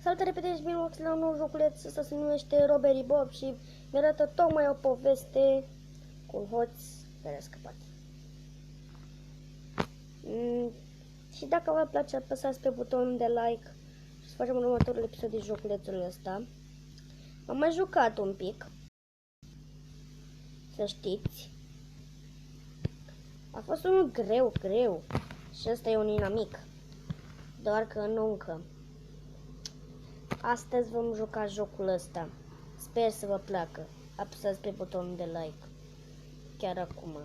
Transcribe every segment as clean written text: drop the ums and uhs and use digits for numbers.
Salutare, repede și bine la un nou joculeț. Ăsta se numește Robbery Bob și mi-arată tocmai o poveste cu un hoț care a scăpat. Și dacă vă place, apăsați pe butonul de like și să facem următorul episod din joculețul ăsta. Am mai jucat un pic, să știți. A fost unul greu și ăsta e un inamic, doar că nu încă. Astăzi vom juca jocul ăsta. Sper să vă placă. Apăsați pe butonul de like. Chiar acum.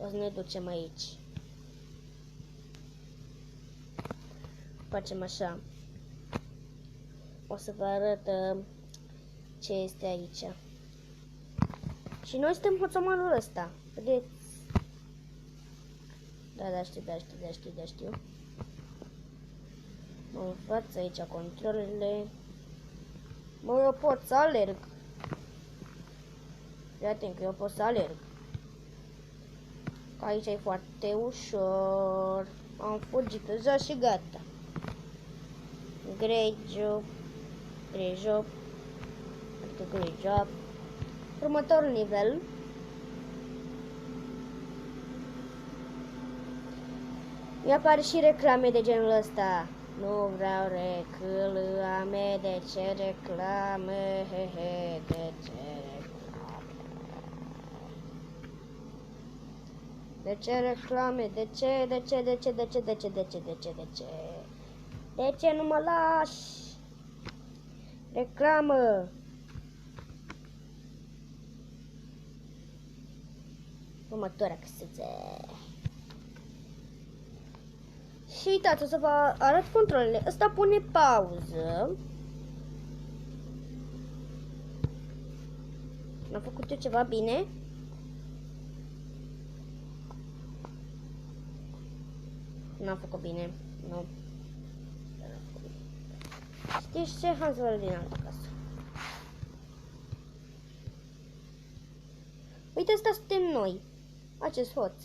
O să ne ducem aici. Facem așa. O să vă arăt ce este aici. Și noi suntem hoțomanul ăsta. Vedeți? Da, știu. Mă învăț aici controlele. Mă, eu pot să alerg. Fii atent că eu pot să alerg. Aici e foarte ușor. Am fugit deja și gata. Great job. Următorul nivel. Mi-apare și reclame de genul ăsta. Nu vreau reclame, de ce reclame, de ce reclame? De ce reclame, de ce? De ce nu mă lași? Reclamă! Următoarea căsuță. Și uitați, o să vă arăt controlele. Ăsta pune pauză. Am făcut eu ceva bine? N-am făcut bine. Nu. Știți ce? Hai să vă arăt din altă casă. Uite, ăsta suntem noi. Acest hoț.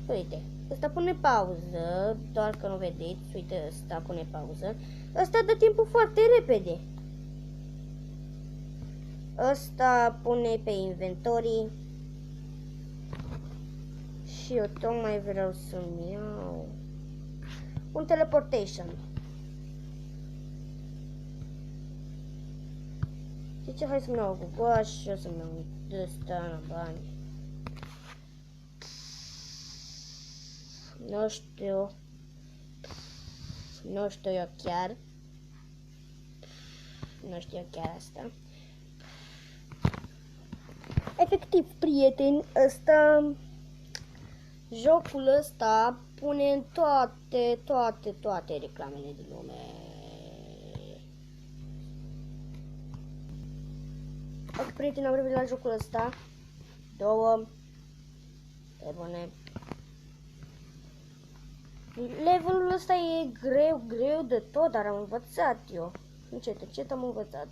Uite, ăsta pune pauză, doar că nu vedeți, uite, ăsta pune pauză. Ăsta dă timpul foarte repede. Ăsta pune pe inventorii. Și eu tocmai vreau să-mi iau un teleportation. Și ce, hai să-mi iau o gugoaș și o să-mi iau ăsta la bani. Nu știu eu chiar. Nu știu eu chiar asta. Efectiv, prieteni, jocul ăsta pune în toate reclamele din lume. Ok, prieteni, am revenit la jocul ăsta. Două. Pe bune. Levelul ăsta e greu de tot, dar am învățat eu. Încet am învățat.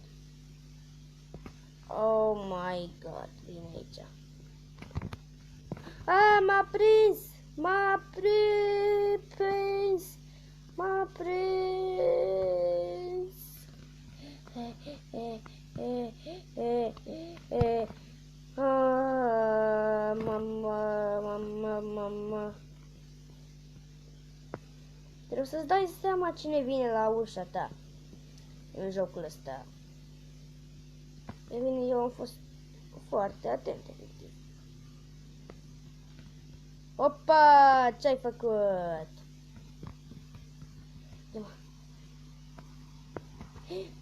Oh my god, vine aici. M-a prins! M-a prins! Mama. Trebuie să-ți dai seama cine vine la ușa ta în jocul ăsta. E bine, eu am fost foarte atent, efectiv. Opa! Ce-ai făcut? Ia-mă.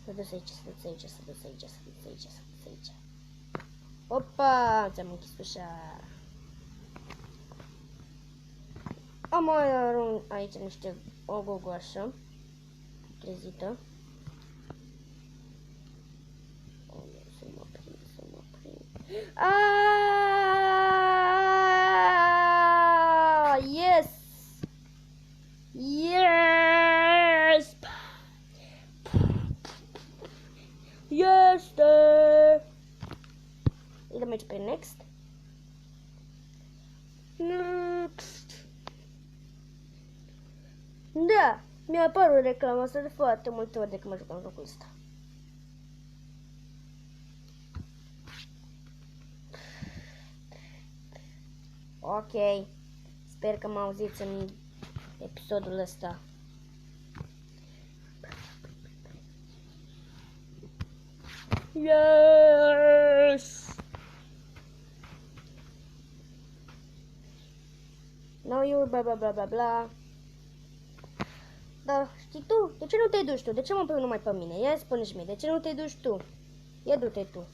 Să dus aici. Opa! Ți-am închis ușa. Am mai arunc aici niște o gogoașă trezită. Să mă prind. Yes! Este! Îi dăm aici pe next. Da, mi-a apărut reclama asta de foarte multe ori de când mă jucam jocul ăsta. Ok, sper că mă auziți în episodul ăsta. Yes! No, you bla bla bla bla bla. Dar știi tu? De ce nu te duci tu? De ce mă pui numai pe mine? Ia spune-și mie, de ce nu te duci tu? Ia du-te tu.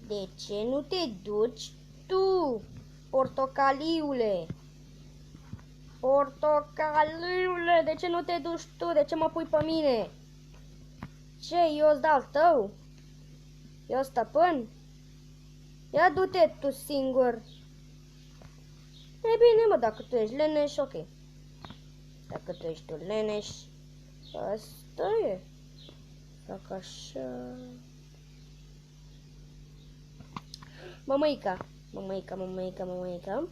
De ce nu te duci tu? Portocaliule! Portocaliule! De ce nu te duci tu? De ce mă pui pe mine? Ce? Eu îți dau tău? Eu stăpân? Ia du-te tu singur. E bine, mă, dacă tu ești leneș, ok. Dacă tu ești tu leneș, asta e. Fac așa. Mămăica. Mămăica, mămăica, mămăica.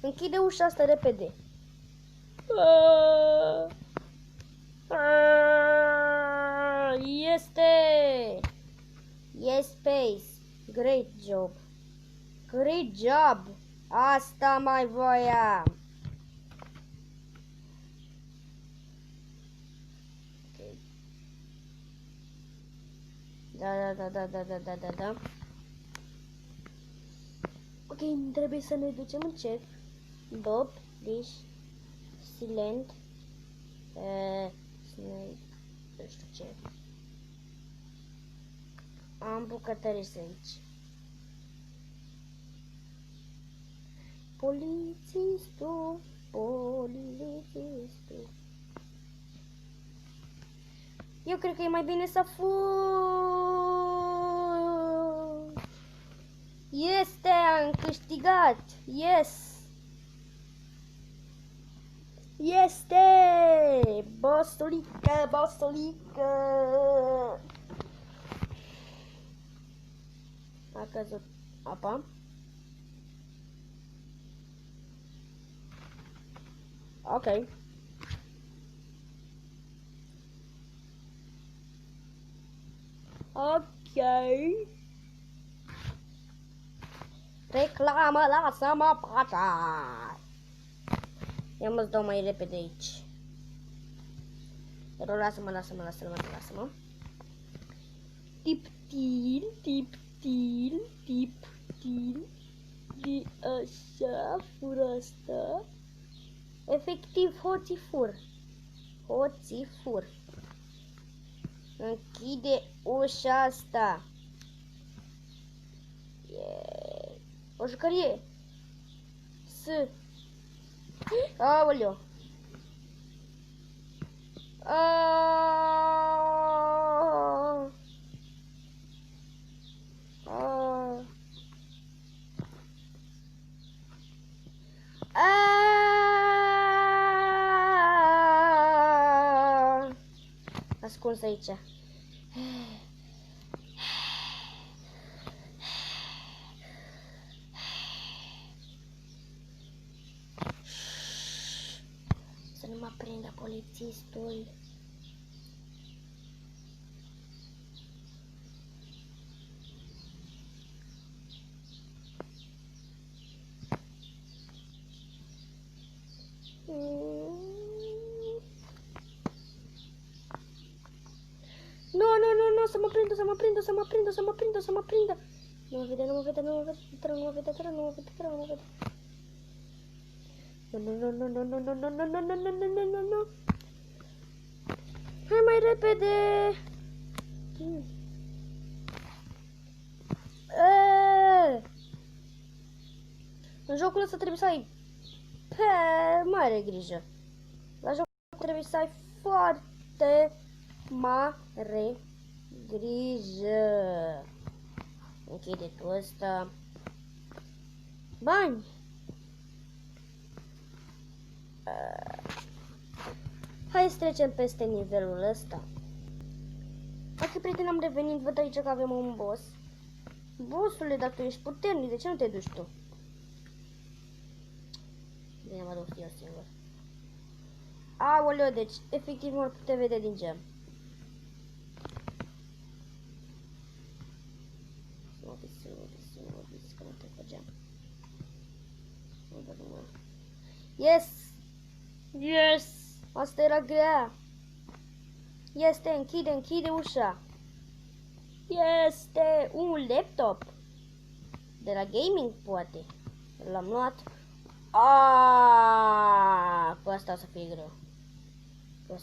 Închide ușa asta repede. Este! Yes, space. Great job. Great job. Asta mai voiam. Okay. Da. Ok, trebuie să ne ducem încet. Bob, Fish, Silent, Snake, nu știu ce. Am bucătării aici. Polițistul, polițistul. Eu cred că e mai bine să fug. Este, am câștigat. Yes. Este! Bostolică, bostolică! A căzut apa. Ok. Ok. Reclamă, lasă-mă pace! Ia mă-ți dau mai repede aici. Dar lasă-mă. Tip-til. De așa, fură asta. Efectiv, hoții fur. Închide ușa asta. Yeah. O jucărie. Aoleu. Ascuns aici. Să nu mă prindă polițistul. Nu, să mă prindă. Nu mă vede. Nu. Hai mai repede. În jocul ăsta trebuie să ai mare grijă. La jocul trebuie să ai foarte mare grijă. Închide tu ăsta. Bani. Hai să trecem peste nivelul ăsta. Ok, prieteni, am revenit. Văd aici că avem un boss. Bossule, dacă tu ești puternic, de ce nu te duci tu? Bine, mă duc eu singur. Aoleu, deci efectiv mă putea vedea din gem. Să mă fiți, că nu trec pe gem. Yes! Yes! Asta era grea. Este, închide ușa. Este un laptop. De la gaming, poate. L-am luat. Cu asta o să fie greu. Ok.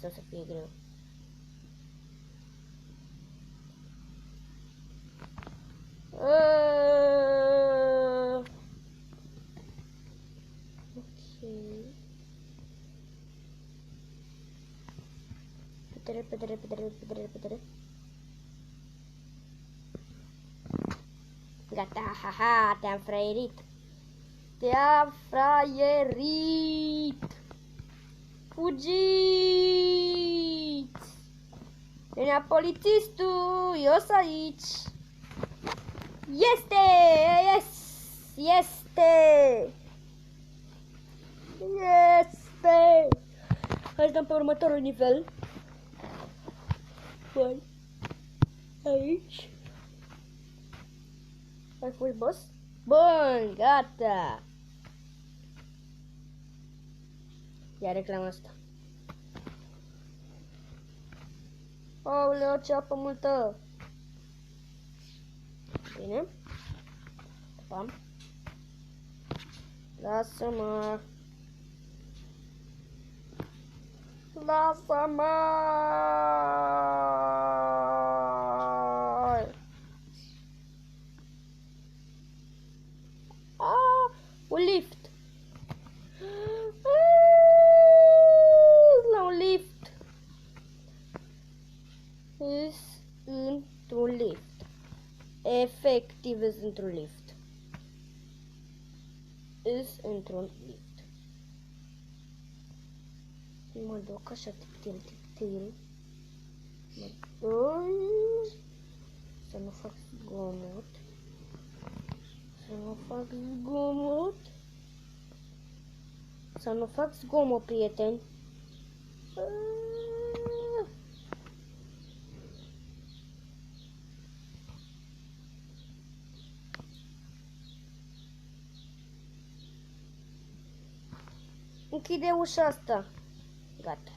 Repede. Gata, haha, te-am fraierit. Fugiți! Venea polițistul, eu sunt aici. Este! Hai să dăm pe următorul nivel. Bun. Aici. Ai fost boss? Bun, gata. Ia reclama asta. Aoleu, ce apă multă. Bine. Pam. Lasă-mă. Un lift. La un lift. Is într-un lift. Efectiv is într-un lift. Is într-un lift. Mă duc așa tiptil. Mă duc. Să nu fac zgomot. Să nu fac zgomot, prieteni. Închide ușa asta. Gata.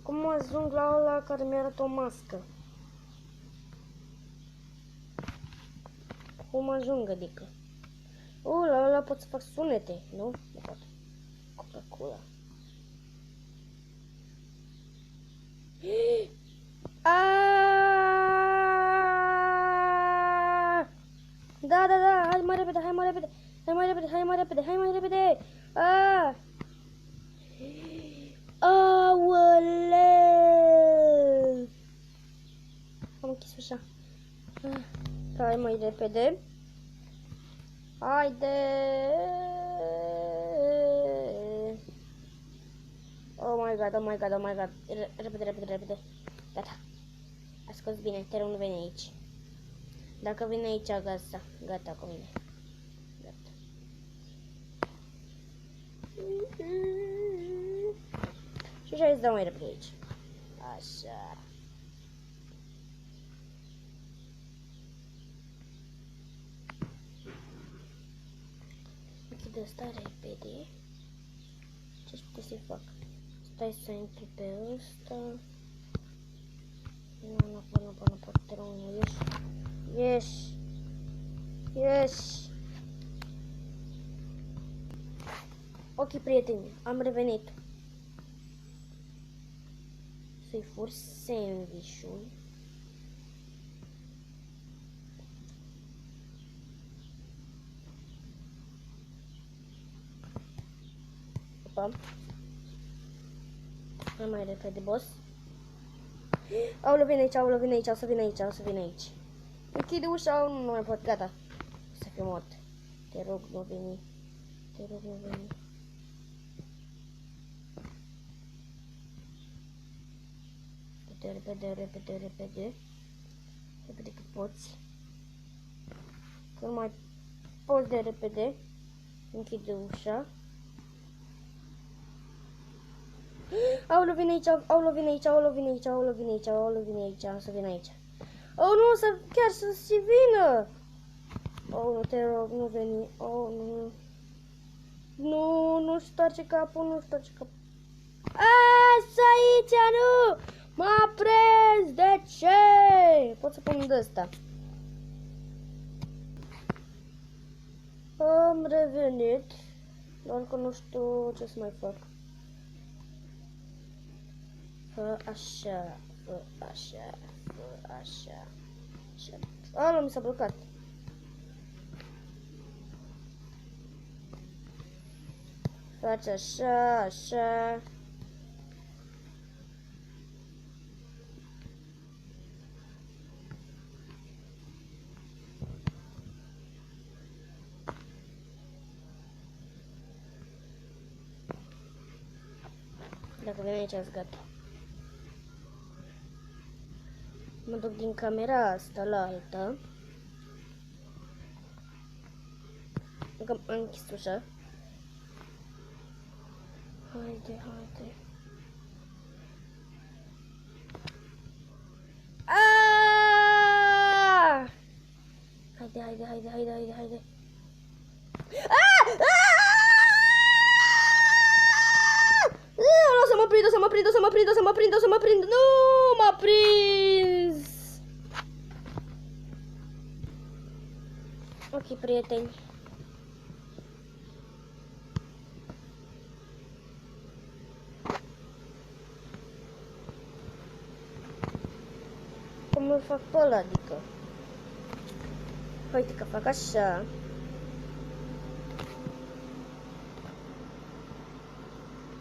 Cum ajung la ăla care mi-arată o mască? Cum ajung, adică? La ăla pot să fac sunete, nu? Nu pot. Coca-Cola. Da, hai mai repede. Aoleu! Am închis ușa. Hai mai repede. Haide! Oh my god. Repede. Gata. A scos bine, te rog, nu vine aici. Dacă vine aici, gata cu mine. Gata. Și așa îți dau mai repede aici. Așa. Închid asta repede. Ce-aș putea să fac? Stai să intru pe ăsta. Nu pot, te rog, ieși. Ok, prieteni, am revenit. Să-i fur sandwich-ul. Opa. Hai mai repede, boss. Aoleu, vine aici, o să vină aici. Închide ușa, nu mai pot, gata. O să fiu mort. Te rog, nu veni. Repede. Repede că poți. Că nu mai poți de repede. Închide ușa. Aoleu, vine aici, aoleu, vine aici, aoleu, vine aici, aoleu, vine aici, aoleu, vine aici, o să vină aici. Oh, nu, chiar să-și vină! Oh, nu te rog, nu veni. Oh, nu. Nu, nu stoarce capul, nu stoarce capul. Asta aici, nu! M-a prins! De ce? Pot să pun de ăsta. Am revenit. Doar că nu știu ce să mai fac. Fă așa, fă așa, fă așa. Așa. Alo, mi s-a blocat. Faci așa, așa. Dacă vine aici, ați gata. Mă duc din camera asta la alta. Încă am închis ușa. Haide, haide. Aaaa! Haide, haide, haide, haide, haide, haide. Să mă prind, să mă prind, să mă prind, să mă prind, să mă prind. Nu, m-a prins. Ok, prieteni. Cum îl fac pe ăla, adică? Uite că fac așa.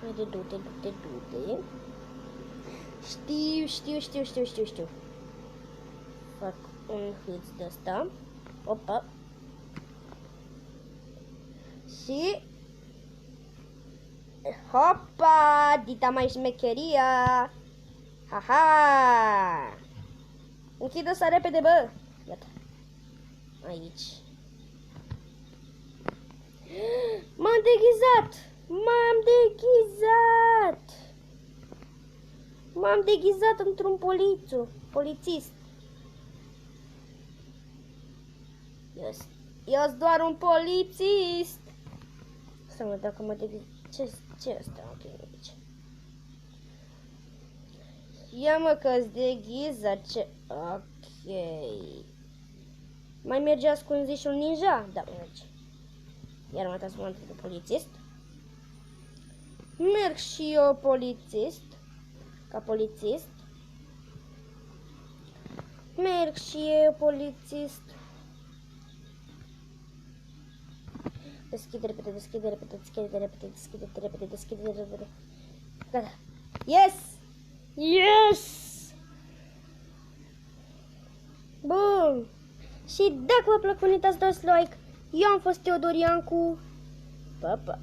Haide, du-te, du-te, du-te. Știu. Fac un hâț de ăsta. Opa. Și... Hopa! Dita mai șmecheria! Haha! Închid ăsta repede, bă! Iată. Aici. M-am deghizat! M-am deghizat într-un polițist. Eu doar un polițist. Să mă dacă mă deghiz. Ce asta? Ok, aici. Ia mă că-s deghizat. Ce? Ok. Mai merge ascunzi și un ninja? Da, merge. Iar m-a transformat într-un polițist. Merg și eu polițist. Ca polițist. Merg și eu polițist. Deschide repede, deschide repede, deschide repede, deschide repede, deschide repede. Gata. Yes! Yes! Bun! Și dacă v-a plăcut, uitați, dați like. Eu am fost Teodor Iancu. Pa, pa!